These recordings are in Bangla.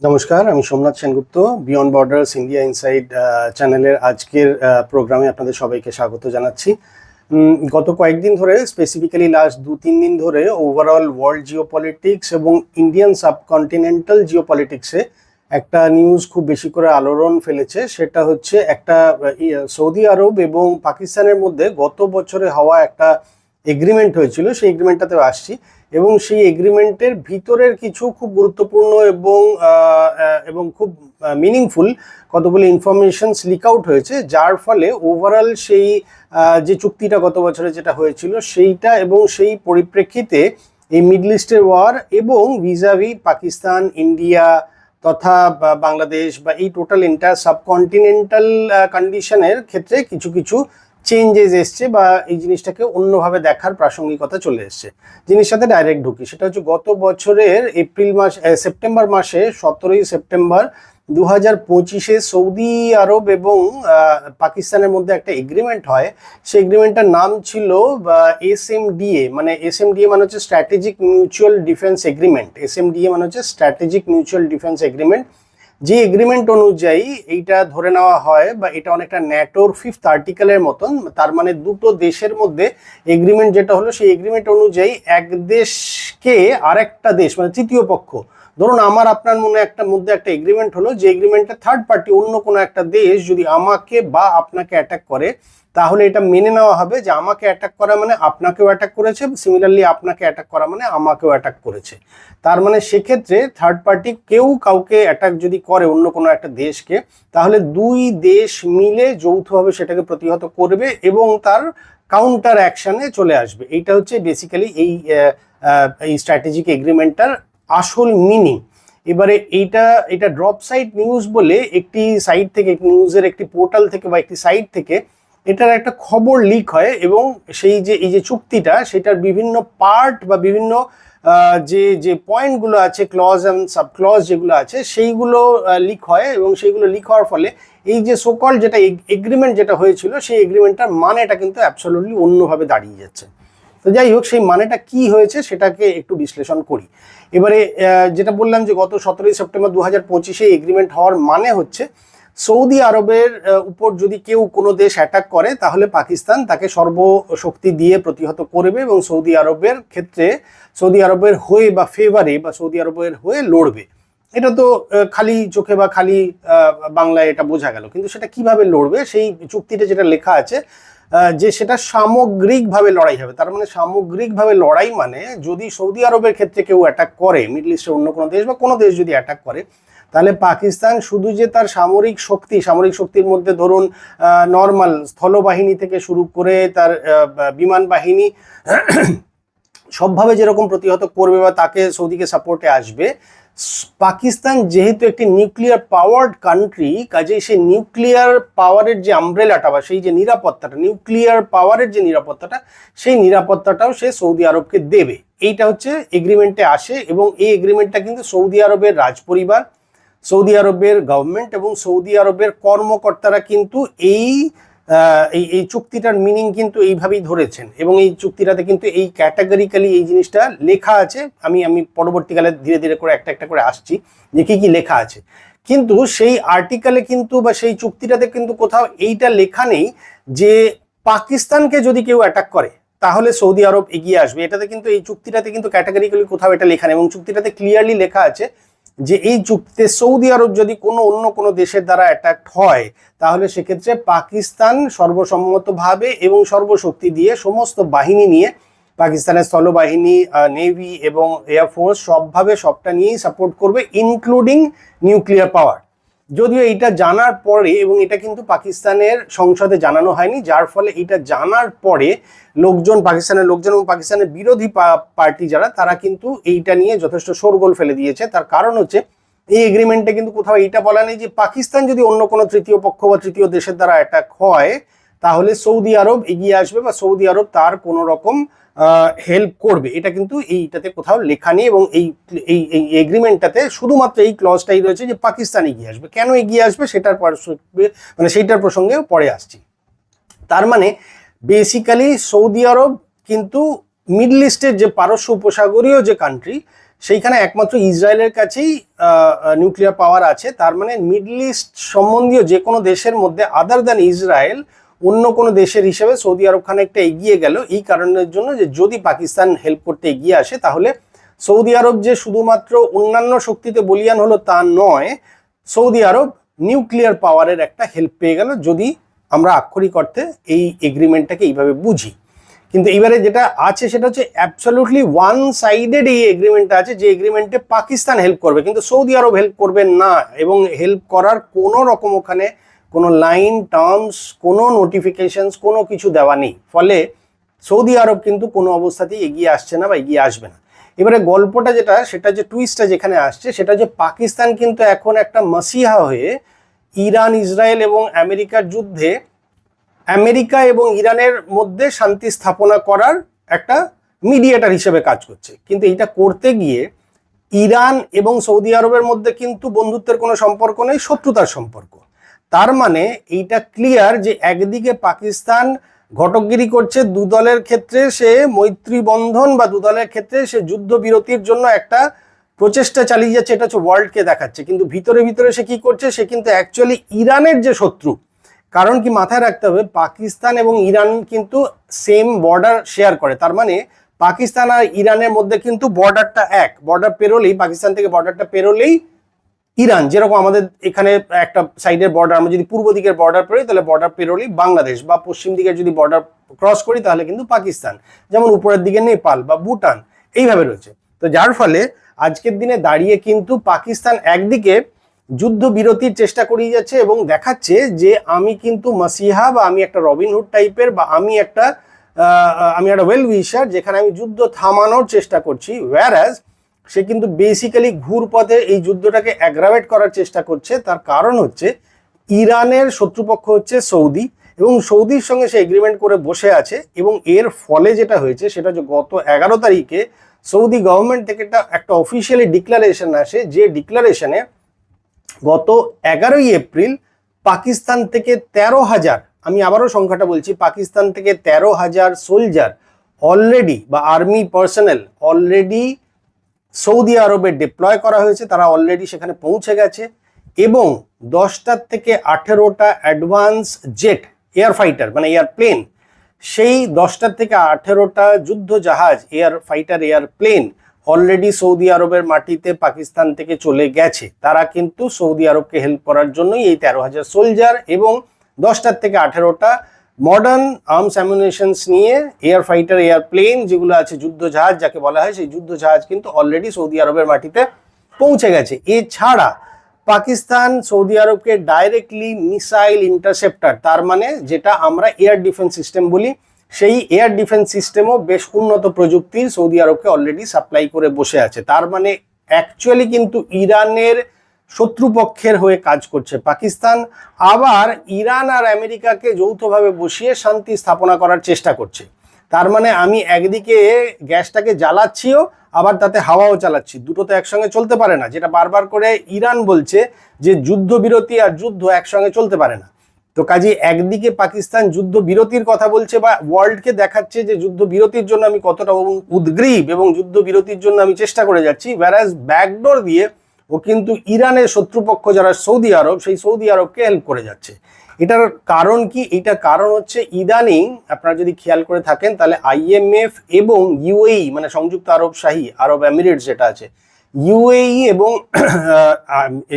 নমস্কার, আমি Somnath Sengupta. Beyond borders India inside চ্যানেলের আজকের প্রোগ্রামে আপনাদের সবাইকে স্বাগত জানাচ্ছি। গত কয়েকদিন ধরে, স্পেসিফিক্যালি লাস্ট 2-3 দিন ধরে ওভারঅল ওয়ার্ল্ড জিওপলিটিক্স এবং ইন্ডিয়ান সাবকন্টিনেন্টাল জিওপলিটিক্সে একটা নিউজ খুব বেশি করে আলোড়ন ফেলেছে। সেটা হচ্ছে একটা সৌদি আরব এবং পাকিস্তানের মধ্যে গত বছরে হওয়া একটা এগ্রিমেন্ট হয়েছিল। সেই এগ্রিমেন্টটাতেও আসছি এবং সেই এগ্রিমেন্টের ভিতরের কিছু খুব গুরুত্বপূর্ণ এবং খুব মিনিংফুল কতগুলো ইনফরমেশনস লিক আউট হয়েছে, যার ফলে ওভারঅল সেই যে চুক্তিটা গত বছরে যেটা হয়েছিল সেইটা এবং সেই পরিপ্রেক্ষিতে এই মিডল ইস্টের ওয়ার এবং ভিজাভি পাকিস্তান, ইন্ডিয়া তথা বাংলাদেশ বা এই টোটাল এন্টায়ার সাবকন্টিনেন্টাল কন্ডিশনের ক্ষেত্রে কিছু কিছু চেঞ্জেস এসছে বা এই জিনিসটাকে অন্যভাবে দেখার প্রাসঙ্গিকতা চলে এসছে। জিনিসের সাথে ডাইরেক্ট ঢুকি, সেটা হচ্ছে গত বছরের সেপ্টেম্বর মাসে 17ই সেপ্টেম্বর 2025-এ সৌদি আরব এবং পাকিস্তানের মধ্যে একটা এগ্রিমেন্ট হয়। সেই এগ্রিমেন্টটার নাম ছিল SMDA, মানে SMDA মানে হচ্ছে strategic mutual defence agreement. SMDA মানে হচ্ছে স্ট্র্যাটেজিক মিউচুয়াল ডিফেন্স এগ্রিমেন্ট। যে এগ্রিমেন্ট অনুযায়ী এইটা ধরে নেওয়া হয় বা এটা অনেকটা ন্যাটোর 5th আর্টিকেলের মতন, তার মানে দুটো দেশের মধ্যে এগ্রিমেন্ট যেটা হলো, সেই এগ্রিমেন্ট অনুযায়ী এক দেশকে আরেকটা দেশ মানে তৃতীয় পক্ষ, ধরুন আমার আপনার মধ্যে একটা এগ্রিমেন্ট হলো, যে এগ্রিমেন্টে থার্ড পার্টি অন্য কোনো একটা দেশ যদি আমাকে বা আপনাকে অ্যাটাক করে, তাহলে এটা মেনে নেওয়া হবে যে আমাকে অ্যাটাক করা মানে আপনাকেও অ্যাটাক করেছে, সিমিলারলি আপনাকে অ্যাটাক করা মানে আমাকেও অ্যাটাক করেছে। তার মানে সেক্ষেত্রে থার্ড পার্টি কেউ কাউকে অ্যাটাক যদি করে অন্য কোনো একটা দেশকে, তাহলে দুই দেশ মিলে যৌথভাবে সেটাকে প্রতিহত করবে এবং তার কাউন্টার অ্যাকশনে চলে আসবে। এইটা হচ্ছে বেসিক্যালি এই স্ট্র্যাটেজিক এগ্রিমেন্টটার আসল মিনিং। এবারে এটা ড্রপ সাইট নিউজ বলে একটি সাইট থেকে, নিউজের একটি পোর্টাল থেকে বা একটি সাইট থেকে এটার একটা খবর লিক হয় এবং এই যে চুক্তিটা, সেটার বিভিন্ন পার্ট বা বিভিন্ন যে পয়েন্টগুলো আছে, ক্লজ অ্যান্ড সাব ক্লজ যেগুলো আছে, সেইগুলো লিক হয় এবং সেইগুলো লিক হওয়ার ফলে এই যে সোকল যেটা এগ্রিমেন্ট যেটা হয়েছিল, সেই এগ্রিমেন্টটার মানেটা কিন্তু অ্যাবসলিউটলি অন্যভাবে দাঁড়িয়ে যাচ্ছে। তো যাই হোক, সেই মানেটা কি হয়েছে সেটাকে একটু বিশ্লেষণ করি। এবারে যেটা বললাম যে গত 17ই সেপ্টেম্বর 2025-এ এগ্রিমেন্ট হওয়ার মানে হচ্ছে সৌদি আরবের উপর যদি কেউ কোনো দেশ অ্যাটাক করে, তাহলে পাকিস্তান তাকে সর্বশক্তি দিয়ে প্রতিহত করবে এবং সৌদি আরবের ক্ষেত্রে সৌদি আরবের হয়ে বা ফেভারে বা সৌদি আরবের হয়ে লড়বে। এটা তো খালি চোখে বা খালি বাংলায় এটা বোঝা গেল, কিন্তু সেটা কিভাবে লড়বে সেই চুক্তিতে যেটা লেখা আছে যে সেটা সামগ্রিকভাবে লড়াই হবে। তার মানে সামগ্রিকভাবে লড়াই মানে যদি সৌদি আরবের ক্ষেত্রে কেউ অ্যাটাক করে, মিডল ইস্টের অন্য কোনো দেশ বা কোনো দেশ যদি অ্যাটাক করে, তাহলে পাকিস্তান শুধু যে তার সামরিক শক্তির মধ্যে ধরুন নর্মাল স্থলবাহিনী থেকে শুরু করে তার বিমান বাহিনী সবভাবে যেরকম প্রতিহত করবে বা তাকে সৌদিকে সাপোর্টে আসবে, পাকিস্তান যেহেতু একটি নিউক্লিয়ার পাওয়ার্ড কান্ট্রি, কাজেই সেই নিউক্লিয়ার পাওয়ারের যে আমব্রেলাটা বা সেই যে নিরাপত্তাটা, নিউক্লিয়ার পাওয়ারের যে নিরাপত্তাটা, সেই নিরাপত্তাটাও সে সৌদি আরবকে দেবে। এইটা হচ্ছে এগ্রিমেন্টে আসে এবং এই এগ্রিমেন্টটা কিন্তু সৌদি আরবের রাজপরিবার, সৌদি আরবের গভর্নমেন্ট এবং সৌদি আরবের কর্মকর্তারা কিন্তু এই চুক্তিটার মিনিং কিন্তু এইভাবেই ধরেছেন এবং এই চুক্তিটাতে কিন্তু এই ক্যাটাগরিক্যালি এই জিনিসটা লেখা আছে। আমি পরবর্তীকালে ধীরে ধীরে করে একটা একটা করে আসছি যে কি কি লেখা আছে, কিন্তু সেই আর্টিকেলে কিন্তু বা সেই চুক্তিটাতে কিন্তু কোথাও এইটা লেখা নেই যে পাকিস্তানকে যদি কেউ অ্যাটাক করে তাহলে সৌদি আরব এগিয়ে আসবে। এটাতে কিন্তু এই চুক্তিটাতে কিন্তু ক্যাটাগরিক্যালি কোথাও এটা লেখা নেই এবং চুক্তিটাতে ক্লিয়ারলি লেখা আছে যে এই চুক্তিতে সৌদি আরব যদি অন্য কোনো দেশের দ্বারা অ্যাটাক হয়, তাহলে সেক্ষেত্রে পাকিস্তান সর্বসম্মতভাবে এবং সর্বশক্তি দিয়ে সমস্ত বাহিনী নিয়ে, পাকিস্তানের স্থলবাহিনী, নেভি এবং এয়ারফোর্স সবটা নিয়েই সাপোর্ট করবে, ইনক্লুডিং নিউক্লিয়ার পাওয়ার। যদিও এটা জানার পরে, এবং এটা কিন্তু পাকিস্তানের সংসদে জানানো হয়নি, যার ফলে এটা জানার পরে পাকিস্তানের লোকজন এবং পাকিস্তানের বিরোধী পার্টি যারা, তারা কিন্তু এইটা নিয়ে যথেষ্ট শোরগোল ফেলে দিয়েছে। তার কারণ হচ্ছে এই এগ্রিমেন্টে কিন্তু কোথাও এইটা বলা নেই যে পাকিস্তান যদি অন্য কোনো তৃতীয় পক্ষ বা তৃতীয় দেশের দ্বারা অ্যাটাক হয়, তাহলে সৌদি আরব এগিয়ে আসবে বা সৌদি আরব তার কোনো রকম হেল্প করবে। এটা কিন্তু এইটাতে কোথাও লেখা নেই এবং এই এগ্রিমেন্টটাতে শুধুমাত্র এই ক্লজটাই রয়েছে যে পাকিস্তান এগিয়ে আসবে। কেন এগিয়ে আসবে সেইটার প্রসঙ্গেও পরে আসছি। তার মানে বেসিক্যালি সৌদি আরব কিন্তু মিডল ইস্টের যে পারস্য উপসাগরীয় যে কান্ট্রি, সেইখানে একমাত্র ইসরায়েলের কাছেই নিউক্লিয়ার পাওয়ার আছে। তার মানে মিডল ইস্ট সম্বন্ধীয় যে কোনো দেশের মধ্যে আদার দ্যান ইসরায়েল অন্য কোনো দেশের হিসেবে সৌদি আরব খানিকটা এগিয়ে গেল এই কারণের জন্য যে যদি পাকিস্তান হেল্প করতে এগিয়ে আসে তাহলে সৌদি আরব যে শুধুমাত্র অন্যান্য শক্তিতে বলিয়ান হলো তা নয়, সৌদি আরব নিউক্লিয়ার পাওয়ারের একটা হেল্প পেয়ে গেল, যদি আমরা আক্ষরিক অর্থে এই এগ্রিমেন্টটাকে এইভাবে বুঝি। কিন্তু এবারে যেটা আছে সেটা হচ্ছে অ্যাবসলিউটলি ওয়ান সাইডেড এই এগ্রিমেন্টটা আছে, যে এগ্রিমেন্টে পাকিস্তান হেল্প করবে কিন্তু সৌদি আরব হেল্প করবে না, এবং হেল্প করার কোনো রকম ওখানে কোনো লাইন টার্মস কোনো নোটিফিকেশনস কোনো কিছু দেওয়া নেই। ফলে সৌদি আরব কিন্তু কোনো অবস্থাতেই এগিয়ে আসছে না বা এগিয়ে আসবে না। এবারে গল্পটা যেটা, সেটা যে টুইস্টটা যেখানে আসছে সেটা যে পাকিস্তান কিন্তু এখন একটা মাসিহা হয়ে ইরান ইসরায়েল এবং আমেরিকার যুদ্ধে আমেরিকা এবং ইরানের মধ্যে শান্তি স্থাপনা করার একটা মিডিয়েটার হিসেবে কাজ করছে। কিন্তু এটা করতে গিয়ে ইরান এবং সৌদি আরবের মধ্যে কিন্তু বন্ধুত্বের কোনো সম্পর্ক নেই, শত্রুতার সম্পর্ক। তার মানে এইটা ক্লিয়ার যে একদিকে পাকিস্তান ঘটকগিরি করছে, দু দলের ক্ষেত্রে সে মৈত্রী বন্ধন বা দু দলের ক্ষেত্রে সে যুদ্ধবিরতির জন্য একটা প্রচেষ্টা চালিয়ে যাচ্ছে, এটা হচ্ছে ওয়ার্ল্ডকে দেখাচ্ছে। কিন্তু ভিতরে ভিতরে সে কি করছে, সে কিন্তু অ্যাকচুয়ালি ইরানের যে শত্রু। কারণ কি মাথায় রাখতে হবে, পাকিস্তান এবং ইরান কিন্তু সেম বর্ডার শেয়ার করে। তার মানে পাকিস্তান আর ইরানের মধ্যে কিন্তু বর্ডারটা এক, বর্ডার পেরোলেই পাকিস্তান থেকে বর্ডারটা পেরোলেই ইরান, যেরকম আমাদের এখানে একটা সাইডের বর্ডার, আমরা যদি পূর্ব দিকের বর্ডার পেরোই তাহলে বর্ডার পেরোলেই বাংলাদেশ, বা পশ্চিম দিকের যদি বর্ডার ক্রস করি তাহলে কিন্তু পাকিস্তান, যেমন উপরের দিকে নেপাল বা ভুটান, এইভাবে রয়েছে। তো যার ফলে আজকের দিনে দাঁড়িয়ে কিন্তু পাকিস্তান একদিকে যুদ্ধবিরতির চেষ্টা করিয়ে যাচ্ছে এবং দেখাচ্ছে যে আমি কিন্তু মাসিহা বা আমি একটা রবিনহুড টাইপের বা আমি একটা ওয়েল উইশার, যেখানে আমি যুদ্ধ থামানোর চেষ্টা করছি। ওয়্যারাজ সে কিন্তু বেসিক্যালি ঘুরপথে এই যুদ্ধটাকে অ্যাগ্রাভেট করার চেষ্টা করছে। তার কারণ হচ্ছে ইরানের শত্রুপক্ষ হচ্ছে সৌদি, এবং সৌদির সঙ্গে সে এগ্রিমেন্ট করে বসে আছে। এবং এর ফলে যেটা হয়েছে সেটা হচ্ছে গত 11 তারিখে সৌদি গভর্নমেন্ট থেকে একটা অফিসিয়ালি ডিক্লারেশন আসে, যে ডিক্লারেশনে গত 11ই এপ্রিল পাকিস্তান থেকে 13,000, আমি আবারও সংখ্যাটা বলছি, পাকিস্তান থেকে 13,000 সোলজার অলরেডি বা আর্মি পার্সোনেল অলরেডি সৌদি আরবে ডিপ্লয় করা হয়েছে, তারা অলরেডি সেখানে পৌঁছে গেছে। এবং 10টার থেকে 18টা অ্যাডভান্স জেট এয়ার ফাইটার মানে এয়ারপ্লেন, সেই 10টার থেকে 18টা যুদ্ধ জাহাজ air fighter airplane already Saudi আরবের মাটিতে পাকিস্তান থেকে চলে গেছে। তারা কিন্তু সৌদি আরবকে হেল্প করার জন্যই এই 13,000 সোলজার এবং 10টার থেকে 18টা মডার্ন আর্মস অ্যামুনিশনস নিয়ে এয়ার ফাইটার এয়ারপ্লেন যেগুলো আছে, যুদ্ধ জাহাজ যাকে বলা হয়, সেই যুদ্ধ জাহাজ কিন্তু অলরেডি সৌদি আরবের মাটিতে পৌঁছে গেছে। এছাড়া পাকিস্তান সৌদি আরবকে ডাইরেক্টলি মিসাইল ইন্টারসেপ্টার, তার মানে যেটা আমরা এয়ার ডিফেন্স সিস্টেম বলি, সেই এয়ার ডিফেন্স সিস্টেমও বেশ উন্নত প্রযুক্তির সৌদি আরবকে অলরেডি সাপ্লাই করে বসে আছে। তার মানে অ্যাকচুয়ালি কিন্তু ইরানের শত্রুপক্ষের হয়ে কাজ করছে পাকিস্তান, আবার ইরান আর আমেরিকাকে যৌথভাবে বসিয়ে শান্তি স্থাপনা করার চেষ্টা করছে। তার মানে আমি একদিকে গ্যাসটাকে জ্বালাচ্ছিও, আবার তাতে হাওয়াও চালাচ্ছি, দুটো তো একসঙ্গে চলতে পারে না। যেটা বারবার করে ইরান বলছে যে যুদ্ধবিরতি আর যুদ্ধ একসঙ্গে চলতে পারে না। তো কাজে একদিকে পাকিস্তান যুদ্ধবিরতির কথা বলছে বা ওয়ার্ল্ডকে দেখাচ্ছে যে যুদ্ধবিরতির জন্য আমি কতটা উদ্গ্রীব এবং যুদ্ধবিরতির জন্য আমি চেষ্টা করে যাচ্ছি, whereas ব্যাকডোর দিয়ে ও কিন্তু ইরানের শত্রুপক্ষ যারা সৌদি আরব, সেই সৌদি আরবকে হেল্প করে যাচ্ছে। এটার কারণ কি? এটার কারণ হচ্ছে ইদানিং আপনারা যদি খেয়াল করে থাকেন তাহলে IMF এবং UAE মানে সংযুক্ত আরব শাহী আরব এমিরেটস যেটা আছে, UAE এবং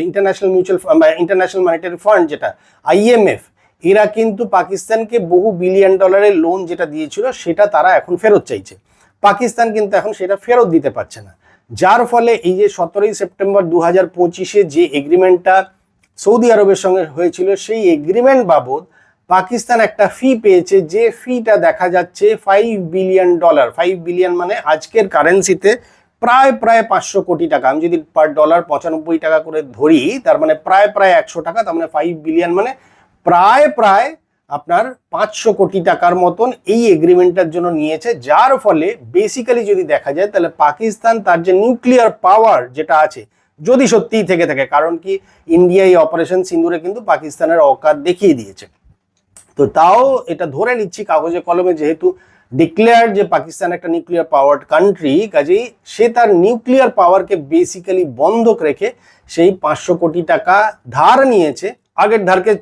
ইন্টারন্যাশনাল মিউচুয়াল বা ইন্টারন্যাশনাল মনিটারি ফান্ড যেটা IMF, এরা কিন্তু পাকিস্তানকে বহু বিলিয়ন ডলারের লোন যেটা দিয়েছিল সেটা তারা এখন ফেরত চাইছে। পাকিস্তান কিন্তু এখন সেটা ফেরত দিতে পারছে না, যার ফলে এই যে 17ই সেপ্টেম্বর 2025-এ যে এগ্রিমেন্টটা সৌদি আরবের সঙ্গে হয়েছিল, সেই এগ্রিমেন্ট বাবদ পাকিস্তান একটা ফি পেয়েছে, যে ফিটা দেখা যাচ্ছে $5 বিলিয়ন। 5 বিলিয়ন মানে আজকের কারেন্সিতে প্রায় 500 কোটি টাকা। আমি যদি পার ডলার 95 টাকা করে ধরি, তার মানে প্রায় 100 টাকা, তার মানে 5 বিলিয়ন মানে প্রায় আপনার 500 কোটি টাকার মতন এই এগ্রিমেন্টটার জন্য নিয়েছে। যার ফলে বেসিক্যালি যদি দেখা যায় তাহলে পাকিস্তান তার যে নিউক্লিয়ার পাওয়ার যেটা আছে, যদি সত্যিই থেকে থাকে, কারণ কি ইন্ডিয়া এই অপারেশন সিন্দুরে কিন্তু পাকিস্তানের অকাত দেখিয়ে দিয়েছে, তো তাও এটা ধরে নিচ্ছি কাগজে কলমে, যেহেতু ডিক্লেয়ার যে পাকিস্তান একটা নিউক্লিয়ার পাওয়ার্ড কান্ট্রি, কাজেই সে তার নিউক্লিয়ার পাওয়ারকে বেসিক্যালি বন্ধক রেখে সেই 500 কোটি টাকা ধার নিয়েছে আগের ধারকে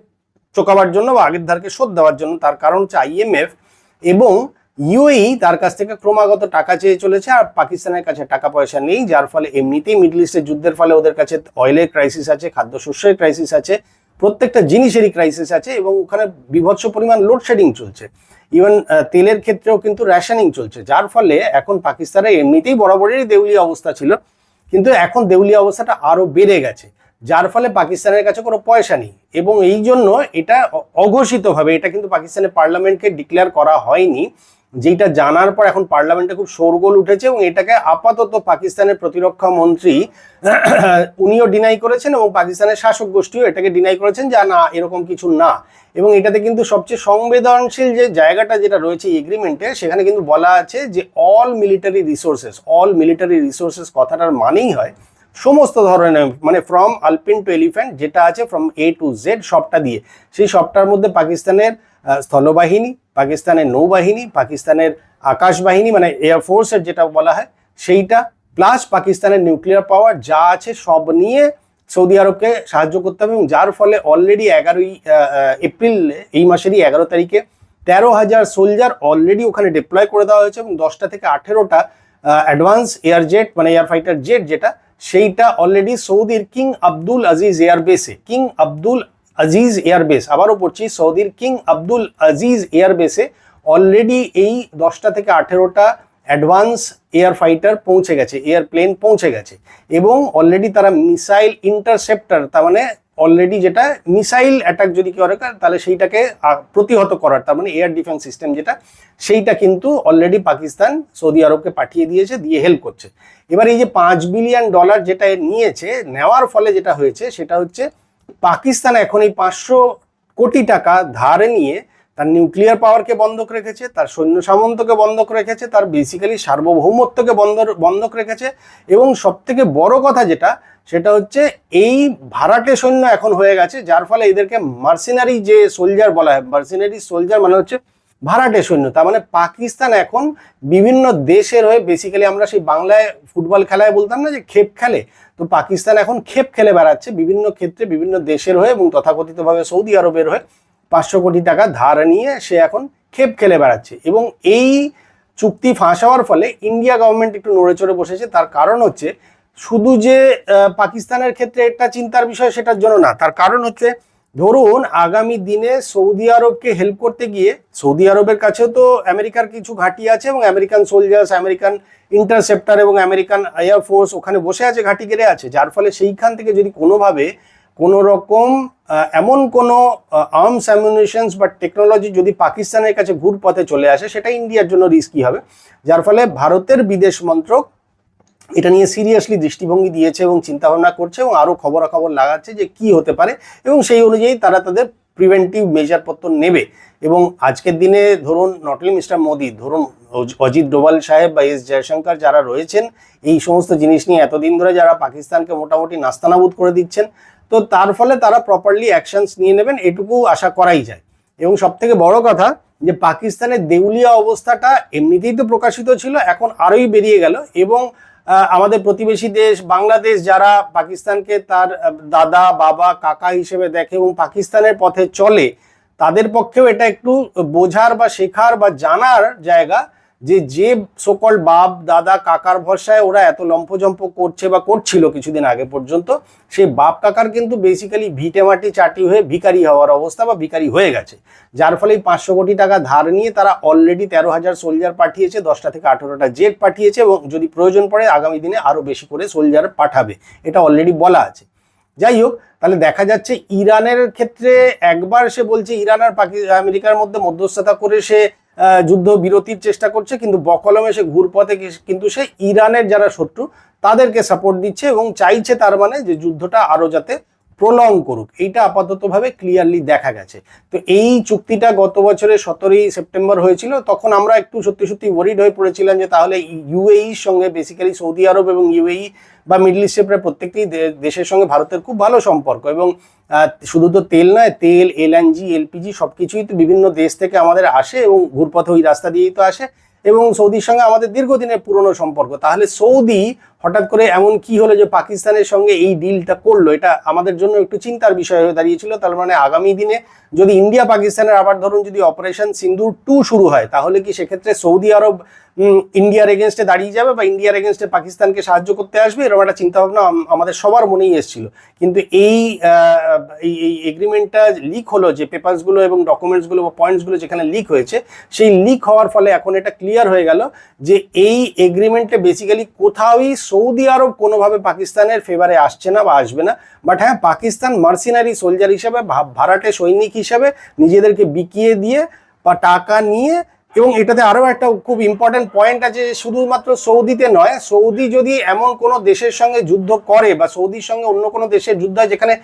চোকাবার জন্য বা আগের ধারকে শোধ দেওয়ার জন্য। তার কারণ হচ্ছে IMF এবং ইউএই তার কাছ থেকে ক্রমাগত টাকা চেয়ে চলেছে, আর পাকিস্তানের কাছে টাকা পয়সা নেই, যার ফলে এমনিতেই মিডল ইস্টের যুদ্ধের ফলে ওদের কাছে অয়েলের ক্রাইসিস আছে, খাদ্যশস্যের ক্রাইসিস আছে, প্রত্যেকটা জিনিসেরই ক্রাইসিস আছে, এবং ওখানে বিভৎস পরিমাণ লোডশেডিং চলছে। ইভেন তেলের ক্ষেত্রেও কিন্তু রেশনিং চলছে, যার ফলে এখন পাকিস্তানের এমনিতেই বরাবরই দেউলিয়া অবস্থা ছিল, কিন্তু এখন দেউলিয়া অবস্থাটা আরো বেড়ে গেছে, যার ফলে পাকিস্তানের কাছে কোনো পয়সা নেই। এবং এই জন্য এটা অঘোষিতভাবে, এটা কিন্তু পাকিস্তানের পার্লামেন্টকে ডিক্লেয়ার করা হয়নি, যেটা জানার পর এখন পার্লামেন্টে খুব শোরগোল উঠেছে, এবং এটাকে আপাতত পাকিস্তানের প্রতিরক্ষা মন্ত্রী উনিও ডিনাই করেছেন, এবং পাকিস্তানের শাসক গোষ্ঠীও এটাকে ডিনাই করেছেন যে না, এরকম কিছু না। এবং এটাতে কিন্তু সবচেয়ে সংবেদনশীল যে জায়গাটা যেটা রয়েছে এগ্রিমেন্টে, সেখানে কিন্তু বলা আছে যে অল মিলিটারি রিসোর্সেস কথাটার মানেই হয় সমস্ত ধরনের, মানে ফ্রম আলপিন টু এলিফ্যান্ট যেটা আছে, ফ্রম A to Z সবটা দিয়ে। সেই সবটার মধ্যে পাকিস্তানের স্থলবাহিনী, পাকিস্তানের নৌবাহিনী, পাকিস্তানের আকাশ বাহিনী মানে এয়ারফোর্সের যেটা বলা হয় সেইটা, প্লাস পাকিস্তানের নিউক্লিয়ার পাওয়ার যা আছে সব নিয়ে সৌদি আরবকে সাহায্য করতে হবে। এবং যার ফলে অলরেডি 11ই এপ্রিল, এই মাসেরই 11 তারিখে 13,000 সোলজার অলরেডি ওখানে ডিপ্লয় করে দেওয়া হয়েছে, এবং 10টা থেকে 18টা অ্যাডভান্স এয়ার জেট মানে এয়ার ফাইটার জেট যেটা, সেইটা অলরেডি সৌদির কিং আব্দুল আজিজ এয়ারবেস, আবারও পড়ছি, সৌদির কিং আব্দুল আজিজ এয়ারবেসে অলরেডি এই 10টা থেকে 18টা অ্যাডভান্স এয়ার ফাইটার পৌঁছে গেছে, এয়ারপ্লেন পৌঁছে গেছে। এবং অলরেডি তারা মিসাইল ইন্টারসেপ্টার, তার মানে অলরেডি যেটা মিসাইল অ্যাটাক যদি করে তাহলে সেইটাকে প্রতিহত করার, তার মানে এয়ার ডিফেন্স সিস্টেম যেটা, সেইটা কিন্তু অলরেডি পাকিস্তান সৌদি আরবকে পাঠিয়ে দিয়েছে, দিয়ে হেল্প করছে। এবার এই যে $5 বিলিয়ন যেটা নিয়েছে, নেওয়ার ফলে যেটা হয়েছে সেটা হচ্ছে পাকিস্তান এখন এই 500 কোটি টাকা ধারে নিয়ে তার নিউক্লিয়ার পাওয়ারকে বন্ধক রেখেছে, তার সৈন্য সামন্তকে বন্ধক রেখেছে, তার বেসিক্যালি সার্বভৌমত্বকে বন্ধক রেখেছে, এবং সব থেকে বড় কথা যেটা, সেটা হচ্ছে এই ভাড়াটে সৈন্য এখন হয়ে গেছে, যার ফলে এদেরকে মার্সিনারি যে সোলজার বলা হয়, মার্সিনারি সোলজার মানে হচ্ছে ভাড়াটে সৈন্য। তার মানে পাকিস্তান এখন বিভিন্ন দেশের হয়ে, বেসিক্যালি আমরা সেই বাংলায় ফুটবল খেলায় বলতাম না যে খেপ খেলে, তো পাকিস্তান এখন খেপ খেলে বেড়াচ্ছে বিভিন্ন ক্ষেত্রে বিভিন্ন দেশের হয়ে, এবং তথাকথিতভাবে সৌদি আরবের হয়ে 500 কোটি টাকা ধার নিয়ে সে এখন খেপ খেলে বেড়াচ্ছে। এবং এই চুক্তি ফাঁস হওয়ার ফলে ইন্ডিয়া গভর্নমেন্ট একটু নড়ে চড়ে বসেছে। তার কারণ হচ্ছে শুধু যে পাকিস্তানের ক্ষেত্রে একটা চিন্তার বিষয় সেটার জন্য না, তার কারণ হচ্ছে ধরুন আগামী দিনে সৌদি আরবকে হেল্প করতে গিয়ে, সৌদি আরবের কাছেও তো আমেরিকার কিছু ঘাঁটি আছে, এবং আমেরিকান সোলজার্স, আমেরিকান ইন্টারসেপ্টার এবং আমেরিকান এয়ারফোর্স ওখানে বসে আছে, ঘাঁটি গেড়ে আছে, যার ফলে সেইখান থেকে যদি কোনোভাবে কোনো রকম এমন কোনো আর্মস অ্যামিউনিশনস বা টেকনোলজি যদি পাকিস্তানের কাছে ঘুরপথে চলে আসে, সেটা ইন্ডিয়ার জন্য রিস্কি হবে। যার ফলে ভারতের বিদেশ মন্ত্রক এটা নিয়ে সিরিয়াসলি দৃষ্টিভঙ্গি দিয়েছে এবং চিন্তাভাবনা করছে, এবং আরও খবরাখবর লাগাচ্ছে যে কি হতে পারে, এবং সেই অনুযায়ী তারা তাদের প্রিভেন্টিভ মেজারপত্র নেবে। এবং আজকের দিনে ধরুন নট অনলি মিস্টার মোদি, ধরুন অজিত ডোভাল সাহেব বা এস জয়শঙ্কর যারা রয়েছেন, এই সমস্ত জিনিস নিয়ে এতদিন ধরে যারা পাকিস্তানকে মোটামুটি নাস্তানাবুদ করে দিচ্ছেন, তো তার ফলে তারা প্রপারলি অ্যাকশনস নিয়ে নেবেন, এটুকু আশা করাই যায়। এবং সব থেকে বড় কথা যে পাকিস্তানের দেউলিয়া অবস্থাটা এমনিতেই তো প্রকাশিত ছিল, এখন আরোই বেরিয়ে গেল। এবং আমাদের প্রতিবেশী দেশ বাংলাদেশ যারা পাকিস্তানকে তার দাদা বাবা কাকা হিসেবে দেখে এবং পাকিস্তানের পথে চলে, তাদের পক্ষেও এটা একটু বোঝার বা শেখার বা জানার জায়গা যে যে সকল বাপ দাদা কাকার ভরসায় ওরা এত লম্ফজম্প করছে বা করছিল কিছুদিন আগে পর্যন্ত, সেই বাপ কাকার কিন্তু বেসিক্যালি ভিটে মাটি চাটি হয়ে ভিখারি হওয়ার অবস্থা বা ভিখারি হয়ে গেছে। যার ফলে 500 কোটি টাকা ধার নিয়ে তারা অলরেডি 13,000 সোলজার পাঠিয়েছে, 10টা থেকে 18টা জেট পাঠিয়েছে, এবং যদি প্রয়োজন পড়ে আগামী দিনে আরও বেশি করে সোলজার পাঠাবে, এটা অলরেডি বলা আছে। যাই হোক, তাহলে দেখা যাচ্ছে ইরানের ক্ষেত্রে একবার সে বলছে ইরান আর আমেরিকার মধ্যে মধ্যস্থতা করে সে যুদ্ধ বিরতির চেষ্টা করছে, কিন্তু বকলমে সে ঘুরপথে কিন্তু সে ইরানের যারা শত্রু তাদেরকে সাপোর্ট দিচ্ছে এবং চাইছে তার মানে যে যুদ্ধটা আরো যাতে প্রলং করুক, এইটা আপাততভাবে ক্লিয়ারলি দেখা গেছে। তো এই চুক্তিটা গত বছরের 17ই সেপ্টেম্বর হয়েছিল, তখন আমরা একটু সত্যি সত্যি ওয়ারিড হয়ে পড়েছিলাম যে তাহলে ইউএইর সঙ্গে, বেসিক্যালি সৌদি আরব এবং ইউএই বা মিডল ইস্টের প্রায় প্রত্যেকটি দেশের সঙ্গে ভারতের খুব ভালো সম্পর্ক, এবং শুধু তো তেল নয়, তেল, এলএনজি, এলপিজি সব কিছুই তো বিভিন্ন দেশ থেকে আমাদের আসে এবং ঘুরপথে ওই রাস্তা দিয়েই তো আসে, এবং সৌদির সঙ্গে আমাদের দীর্ঘদিনের পুরনো সম্পর্ক। তাহলে সৌদি হঠাৎ করে এমন কি হলো যে পাকিস্তানের সঙ্গে এই ডিলটা করলো, এটা আমাদের জন্য একটু চিন্তার বিষয় হয়ে দাঁড়িয়েছিল। তার মানে আগামী দিনে যদি ইন্ডিয়া পাকিস্তানের আবার ধরুন যদি অপারেশন সিন্দুর 2 শুরু হয়, তাহলে কি সেক্ষেত্রে সৌদি আরব ইন্ডিয়ার এগেনস্টে দাঁড়িয়ে যাবে বা ইন্ডিয়ার এগেনস্টে পাকিস্তানকে সাহায্য করতে আসবে, এরকম একটা চিন্তাভাবনা আমাদের সবার মনেই এসেছিল। কিন্তু এই এগ্রিমেন্টটা লিক হলো, যে পেপারসগুলো এবং ডকুমেন্টসগুলো বা পয়েন্টসগুলো যেখানে লিক হয়েছে, সেই লিক হওয়ার ফলে এখন এটা ক্লিয়ার হয়ে গেল যে এই এগ্রিমেন্টে বেসিক্যালি কোথাওই সৌদি আরব কোনোভাবে পাকিস্তানের ফেভারে আসছে না বা আসবে না। বাট হ্যাঁ, পাকিস্তান মার্সিনারি সোলজার হিসাবে, ভাড়াটে সৈনিক হিসাবে নিজেদেরকে বিকিয়ে দিয়ে বা টাকা নিয়ে, এবং এটাতে আরও একটা খুব ইম্পর্টেন্ট পয়েন্ট আছে, শুধুমাত্র সৌদিতে নয়, সৌদি যদি এমন কোনো দেশের সঙ্গে যুদ্ধ করে বা সৌদির সঙ্গে অন্য কোনো দেশের যুদ্ধ হয় যেখানে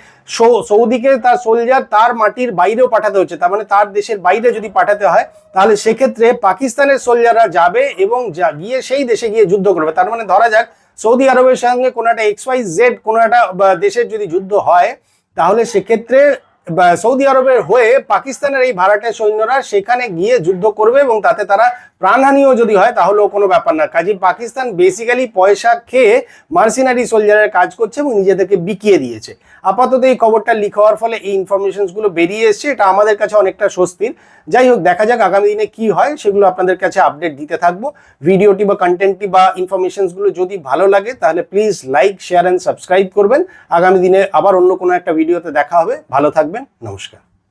সৌদিকে তার সোলজার তার মাটির বাইরেও পাঠাতে হচ্ছে, তার মানে তার দেশের বাইরে যদি পাঠাতে হয়, তাহলে সেক্ষেত্রে পাকিস্তানের সোলজাররা যাবে এবং গিয়ে সেই দেশে গিয়ে যুদ্ধ করবে। তার মানে ধরা যাক সৌদি আরবের সঙ্গে কোনো একটা XYZ কোনো একটা দেশের যদি যুদ্ধ হয়, তাহলে সেক্ষেত্রে সৌদি আরবের হয়ে পাকিস্তানের এই ভাড়াটে সৈন্যরা সেখানে গিয়ে যুদ্ধ করবে, এবং তাতে তারা প্রাণহানিও যদি হয় তাহলেও কোনো ব্যাপার না। কাজে পাকিস্তান বেসিক্যালি পয়সা খেয়ে মার্সিনারি সোলজারের কাজ করছে এবং নিজেদেরকে বিকিয়ে দিয়েছে। আপাতত এই খবরটা লিক হওয়ার ফলে এই ইনফরমেশনসগুলো বেরিয়ে এসছে, এটা আমাদের কাছে অনেকটা স্বস্তির। যাই হোক, দেখা যাক আগামী দিনে কি হয়, সেগুলো আপনাদের কাছে আপডেট দিতে থাকবো। ভিডিওটি বা কন্টেন্টটি বা ইনফরমেশনসগুলো যদি ভালো লাগে তাহলে please like, share and subscribe করবেন। আগামী দিনে আবার অন্য কোনো একটা ভিডিওতে দেখা হবে। ভালো থাকবেন, নমস্কার।